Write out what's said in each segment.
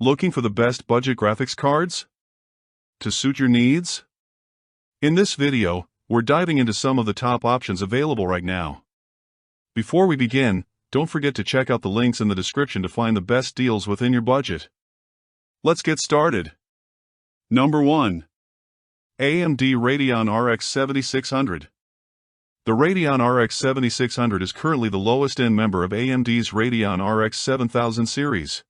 Looking for the best budget graphics cards to suit your needs? In this video, we're diving into some of the top options available right now. Before we begin, don't forget to check out the links in the description to find the best deals within your budget. Let's get started. Number 1. AMD Radeon RX 7600. The Radeon RX 7600 is currently the lowest-end member of AMD's Radeon RX 7000 series.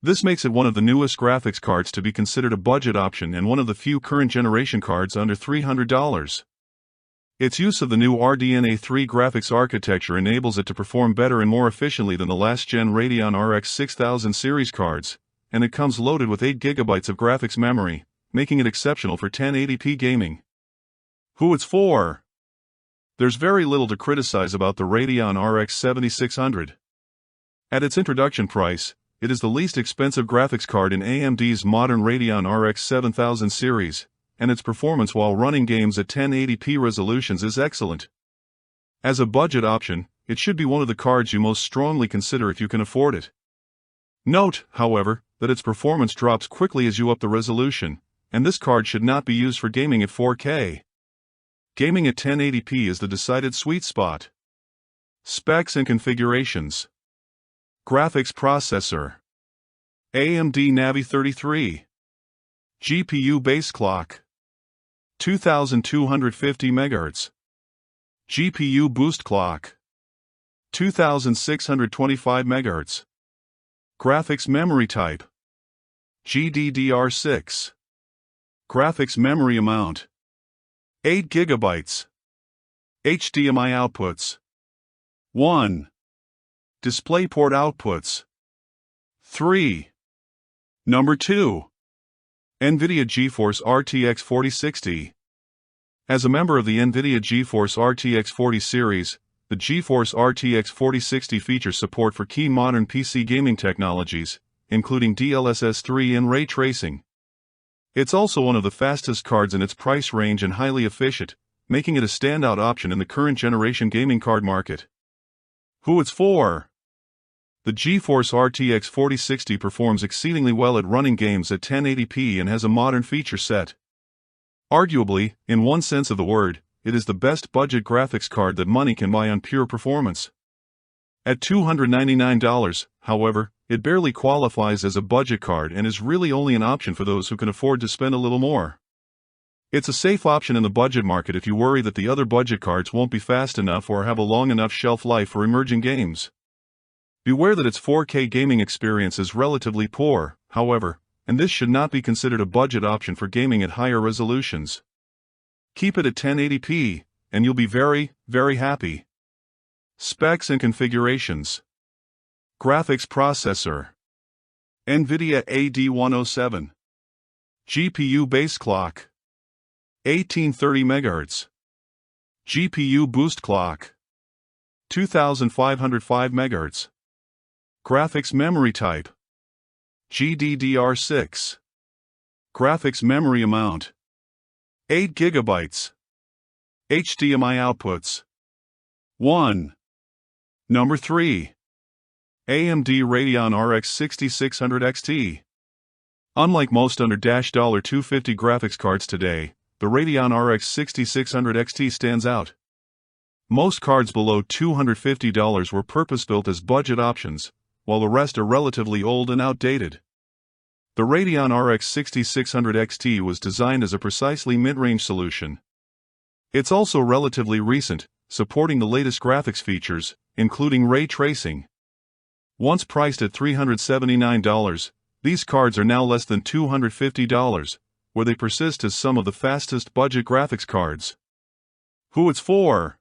This makes it one of the newest graphics cards to be considered a budget option and one of the few current generation cards under $300. Its use of the new RDNA3 graphics architecture enables it to perform better and more efficiently than the last-gen Radeon RX 6000 series cards, and it comes loaded with 8GB of graphics memory, making it exceptional for 1080p gaming. Who it's for? There's very little to criticize about the Radeon RX 7600. At its introduction price, it is the least expensive graphics card in AMD's modern Radeon RX 7000 series, and its performance while running games at 1080p resolutions is excellent. As a budget option, it should be one of the cards you most strongly consider if you can afford it. Note, however, that its performance drops quickly as you up the resolution, and this card should not be used for gaming at 4K. Gaming at 1080p is the decided sweet spot. Specs and configurations. Graphics processor. AMD Navi 33. GPU base clock. 2250 MHz. GPU boost clock. 2625 MHz. Graphics memory type. GDDR6. Graphics memory amount. 8 GB. HDMI outputs. 1. DisplayPort outputs. 3. Number 2. Nvidia GeForce RTX 4060. As a member of the Nvidia GeForce RTX 40 series, the GeForce RTX 4060 features support for key modern PC gaming technologies, including DLSS 3 and ray tracing. It's also one of the fastest cards in its price range and highly efficient, making it a standout option in the current generation gaming card market. Who it's for? The GeForce RTX 4060 performs exceedingly well at running games at 1080p and has a modern feature set. Arguably, in one sense of the word, it is the best budget graphics card that money can buy on pure performance. At $299, however, it barely qualifies as a budget card and is really only an option for those who can afford to spend a little more. It's a safe option in the budget market if you worry that the other budget cards won't be fast enough or have a long enough shelf life for emerging games. Beware that its 4K gaming experience is relatively poor, however, and this should not be considered a budget option for gaming at higher resolutions. Keep it at 1080p, and you'll be very, very happy. Specs and configurations. Graphics processor. Nvidia AD107. GPU base clock. 1830 MHz. GPU boost clock. 2505 MHz. Graphics memory type. GDDR6. Graphics memory amount. 8 GB. HDMI outputs. 1. Number 3. AMD Radeon RX 6600 XT. Unlike most under $250 graphics cards today, the Radeon RX 6600 XT stands out. Most cards below $250 were purpose-built as budget options, while the rest are relatively old and outdated. The Radeon RX 6600 XT was designed as a precisely mid-range solution. It's also relatively recent, supporting the latest graphics features, including ray tracing. Once priced at $379, these cards are now less than $250, where they persist as some of the fastest budget graphics cards. Who it's for?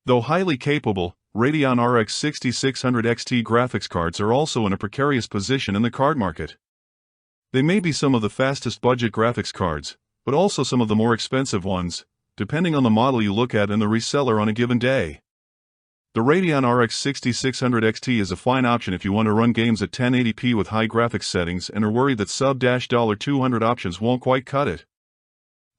Though highly capable, Radeon RX 6600 XT graphics cards are also in a precarious position in the card market. They may be some of the fastest budget graphics cards, but also some of the more expensive ones, depending on the model you look at and the reseller on a given day. The Radeon RX 6600 XT is a fine option if you want to run games at 1080p with high graphics settings and are worried that sub-$200 options won't quite cut it.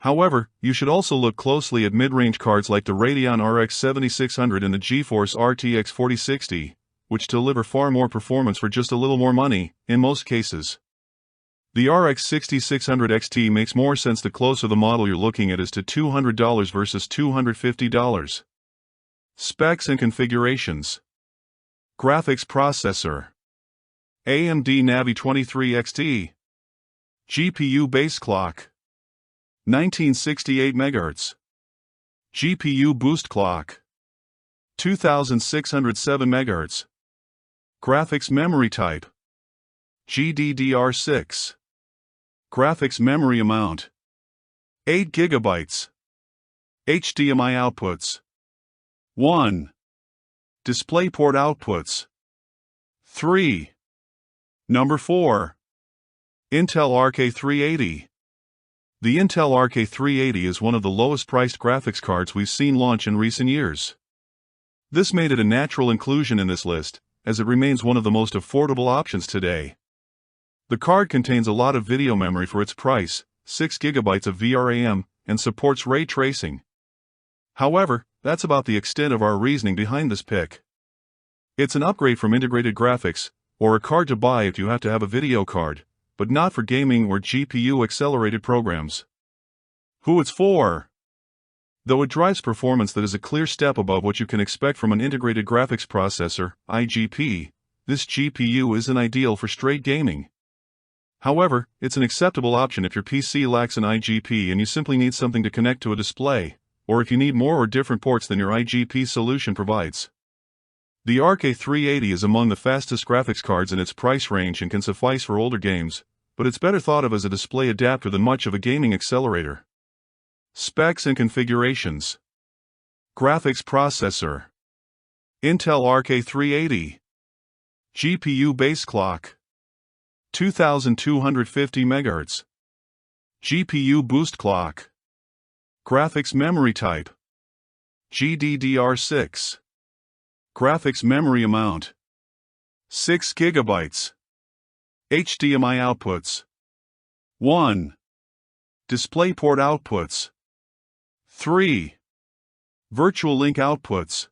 However, you should also look closely at mid-range cards like the Radeon RX 7600 and the GeForce RTX 4060, which deliver far more performance for just a little more money, in most cases. The RX 6600 XT makes more sense the closer the model you're looking at is to $200 versus $250. Specs and configurations. Graphics processor. AMD Navi 23 XT. GPU base clock. 1968 MHz. GPU boost clock. 2607 MHz. Graphics memory type. GDDR6. Graphics memory amount. 8 GB. HDMI outputs. 1. DisplayPort outputs. 3. Number 4. Intel Arc A380. The Intel Arc A380 is one of the lowest priced graphics cards we've seen launch in recent years. This made it a natural inclusion in this list, as it remains one of the most affordable options today. The card contains a lot of video memory for its price, 6 GB of VRAM, and supports ray tracing. However, that's about the extent of our reasoning behind this pick. It's an upgrade from integrated graphics, or a card to buy if you have to have a video card, but not for gaming or GPU-accelerated programs. Who it's for? Though it drives performance that is a clear step above what you can expect from an integrated graphics processor, IGP, this GPU isn't ideal for straight gaming. However, it's an acceptable option if your PC lacks an IGP and you simply need something to connect to a display, or if you need more or different ports than your IGP solution provides. The Arc A380 is among the fastest graphics cards in its price range and can suffice for older games, but it's better thought of as a display adapter than much of a gaming accelerator. Specs and configurations. Graphics processor. Intel Arc A380. GPU base clock. 2250 MHz. GPU boost clock. Graphics memory type. GDDR6. Graphics memory amount. 6 GB. HDMI outputs. 1. DisplayPort outputs. 3. Virtual link outputs.